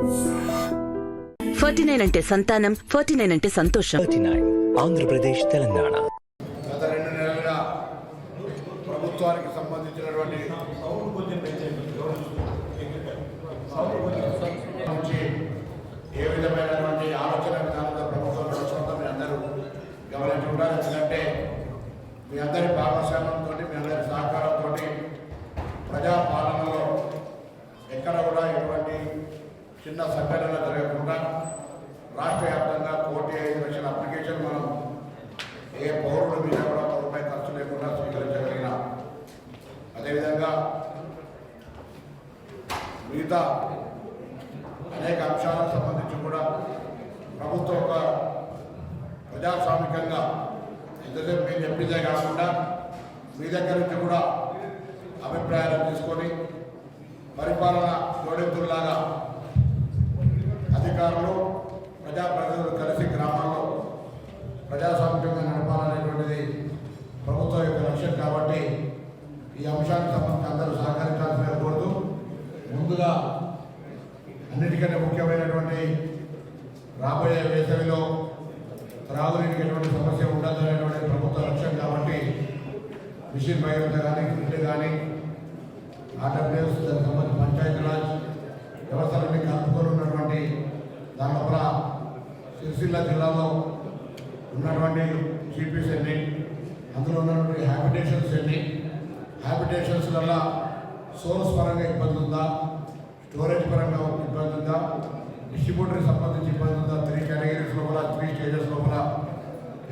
49 అంటే సంతానం, 49 అంటే సంతోషం. 39 ఆంధ్రప్రదేశ్, తెలంగాణ. గత 2 నెలలుగా ప్రభుత్వానికి సంబంధించినటువంటి నుంచి ఏ విధమైనటువంటి ఆలోచన విధానంలో ప్రభుత్వం నడుస్తుందో మీ అందరూ గమనించుకుంటారు. ఎందుకంటే మీ అందరి భాగస్వామ్యంతో, మీ అందరి సహకారంతో ప్రజాపాలనలో ఎక్కడ కూడా ఎటువంటి చిన్న సంఘటన జరగకుండా రాష్ట్ర వ్యాప్తంగా 1,05,00,000 అప్లికేషన్ మనం ఏ పౌరుల మీద కూడా రూపాయి ఖర్చు లేకుండా స్వీకరించగలిగిన, అదేవిధంగా మిగతా అనేక అంశాలకు సంబంధించి కూడా ప్రభుత్వం ఒక ప్రజాస్వామికంగా ఎంతసేపు మేము చెప్పిందే కాకుండా మీ దగ్గర నుంచి కూడా అభిప్రాయాలు తీసుకొని పరిపాలన జోడెత్తుల్లాగా అధికారులు ప్రజాప్రతినిధులు కలిసి గ్రామాల్లో ప్రజాస్వామ్యంగా నడపాలనేటువంటిది ప్రభుత్వం యొక్క లక్ష్యం. కాబట్టి ఈ అంశానికి సంబంధించి అందరూ సహకరించాల్సిన కోరుతూ, ముందుగా అన్నిటికంటే ముఖ్యమైనటువంటి రాబోయే వేసవిలో త్రాగునీటికి ఎటువంటి సమస్య ఉండదనేటువంటి ప్రభుత్వ లక్ష్యం. కాబట్టి మిషన్ భగీరథ కానీ, గ్రిడ్ కానీ, ఆర్డబ్ల్యూఎస్, దానికి సంబంధించి పంచాయతీరాజ్ వ్యవస్థలన్నీ కలుపుకొని ఉన్నటువంటి దాని లోపల సిరిసిల్ల జిల్లాలో ఉన్నటువంటి జీపీస్ ఎన్ని, అందులో ఉన్నటువంటి హ్యాబిటేషన్స్ ఎన్ని, హ్యాబిటేషన్స్ వల్ల సోర్స్ పరంగా ఇబ్బంది ఉందా, స్టోరేజ్ పరంగా ఇబ్బంది ఉందా, డిస్ట్రిబ్యూటర్కి సంబంధించి ఇబ్బంది ఉందా, 3 కేటగిరీస్ లోపల, 3 స్టేజెస్ లోపల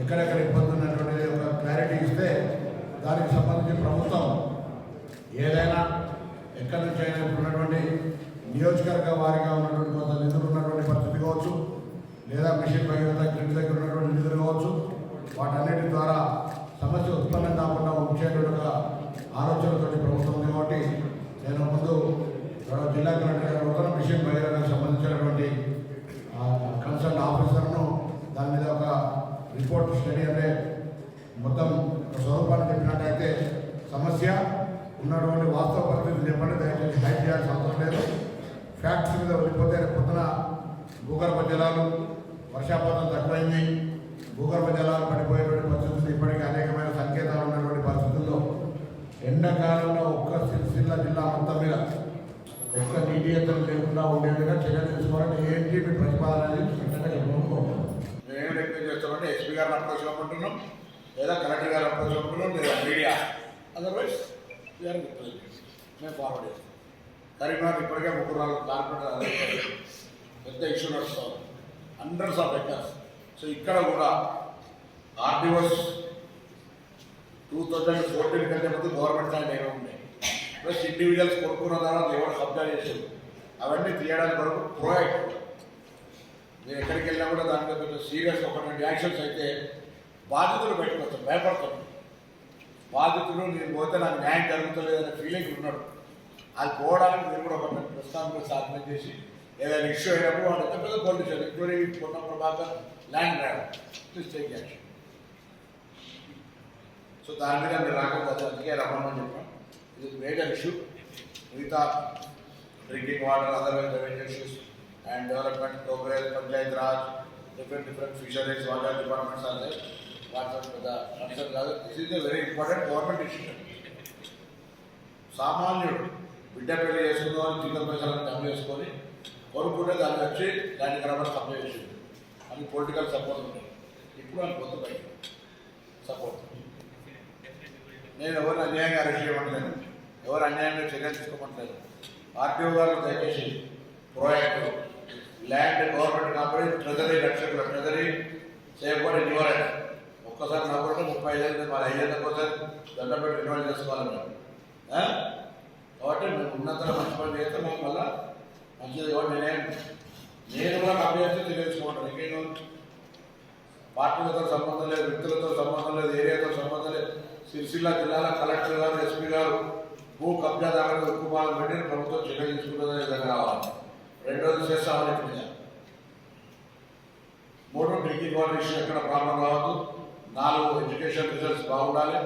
ఎక్కడెక్కడ ఇబ్బంది ఉన్నటువంటిది ఒక క్లారిటీ ఇస్తే దానికి సంబంధించి ప్రభుత్వం ఏదైనా ఎక్కడి నుంచి అయినా ఉన్నటువంటి నియోజకవర్గ వారిగా ఉన్నటువంటి కొంత నిధులు ఉన్నటువంటి పరిస్థితి కావచ్చు, లేదా మిషన్ భగీరథ గ్రిడ్ దగ్గర ఉన్నటువంటి నిధులు కావచ్చు, వాటన్నిటి ద్వారా సమస్య ఉత్పన్నం కాకుండా ఉంచేటువంటి ఒక ఆలోచనతో ప్రభుత్వం ఉంది. కాబట్టి నేను ముందు జిల్లా కలెక్టర్ గారు కూడా మిషన్ భగీరథకు సంబంధించినటువంటి కన్సల్ట్ ఆఫీసర్ను దాని మీద ఒక రిపోర్ట్ స్టడీ అంటే మొత్తం స్వరూపాన్ని చెప్పినట్టయితే సమస్య ఉన్నటువంటి వాస్తవ పరిస్థితులు చెప్పండి, దయచేసి హైట్ చేయాల్సిన అవసరం లేదు. ఫ్యాక్ట్స్ మీద వెళ్ళిపోతే పొద్దున భూగర్భ జలాలు, వర్షాపాతం తక్కువైంది, భూగర్భ జలాలు పడిపోయేటువంటి పరిస్థితులు ఇప్పటికీ అనేకమైన సంకేతాలు ఉన్నటువంటి పరిస్థితుల్లో ఎండాకాలంలో ఒక్క సిరిసిల్ల జిల్లా మొత్తం మీద ఒక్క నీటి ఎత్తులు లేకుండా ఉండేట్టుగా చర్యలు తీసుకోవాలని ఏంటి మీ ప్రతిపాదన అనేది మేము రిక్వెస్ట్ చేస్తామంటే ఎస్పీ గారిని అప్రోచ్ అవ్వకుంటున్నాం, లేదా కలెక్టర్ గారు అప్రోచ్ అవ్వకుంటున్నాం, లేదా మీడియా, అదర్వైజ్ మేము ఫార్వర్డ్ చేస్తాం. కరీంనగర్ ఇప్పటికే 3-4 కార్పొరేటర్ పెద్ద ఇష్యూ నడుస్తాం, హండ్రెడ్స్ ఆఫ్ ఎకర్స్. సో ఇక్కడ కూడా ఆర్డీఓస్ 2014 కంటే ముందు గవర్నమెంట్ ల్యాండ్ ఏమో ఉన్నాయి, ప్లస్ ఇండివిజువల్స్ కొనుక్కున్న తర్వాత ఎవరు కబ్జా చేసేది అవన్నీ తీయడానికి వరకు ప్రోయాక్టివ్. మీరు ఎక్కడికి వెళ్ళినా కూడా దాని మీద కొంచెం సీరియస్ ఒకటి యాక్షన్స్ అయితే బాధితులు బయటకు వస్తారు, భయపడతారు. బాధితులు నేను పోతే నాకు న్యాయం జరుగుతలేదనే ఫీలింగ్ ఉన్నాడు, అది పోవడానికి మీరు కూడా ఒక ప్రస్తుతానికి సాధన చేసి ఏదైనా ఇష్యూ అయినప్పుడు వాళ్ళు ఎంత పెద్ద పొలిటిషియన్ ఇంక్లూడింగ్ కొన్న Prabhakar land rat please take action. So దాని మీద మీరు రాకపోతే అందుకే రమ్మని చెప్పాం. ఇది మేజర్ ఇష్యూ. మిగతా drinking water, otherwise revenue issues and development progress, Panchayat Raj, different fisheries, water departments అదే వాటర్ పెద్ద కన్సర్న్ కాదు. This is a very important government issue. సామాన్యుడు బిడ్డ పెళ్లి చేసుకుందామని జీతం పైసలను జమ చేసుకొని కొనుక్కుంటే దాన్ని వచ్చి దానికి రబ్బర్ సప్లై చేసింది అని పొలిటికల్ సపోర్ట్ ఉంటుంది. ఇప్పుడు అని కొత్త బయట సపోర్ట్. నేను ఎవరిని అన్యాయంగా అరెస్ట్ చేయమంటలేదు, ఎవరు అన్యాయంగా చర్యలు తీసుకోమంటలేదు. ఆర్టీఓ గారు దయచేసి ప్రోయాక్టివ్ ల్యాండ్ గవర్నమెంట్ కాబట్టి ట్రెజరీ రక్షకులు, ట్రెజరీ చేయకపోతే నివారణ ఒక్కసారి నవ్వుకుంటే 35 ఏళ్ళు, 5 ఏళ్ళకి ఒకసారి దండం పెట్టి ఇన్వాల్వ్ చేసుకోవాలి మేము. కాబట్టి మేము ఉన్నతలో మంచి పని చేస్తే మేము మళ్ళీ మంచిది. కాబట్టి నేను కూడా కమ్మి చేస్తే తెలియజేసుకుంటాను. ఇంకేం పార్టీలతో సంబంధం లేదు, వ్యక్తులతో సంబంధం లేదు, ఏరియాతో సంబంధం లేదు. సిరిసిల్ల జిల్లాలో కలెక్టర్ గారు, ఎస్పీ గారు భూ కబ్జాదారులు ఉక్కుపాలను పెట్టి ప్రభుత్వం చర్యలు తీసుకుంటుందని విధంగా రావాలి. రెండోది చేస్తామని మీద 3 డ్రింకింగ్ వాటర్ ఇష్యూ ఎక్కడ ప్రాబ్లం రావద్దు. 4 ఎడ్యుకేషన్ రిజల్ట్స్ బాగుండాలి.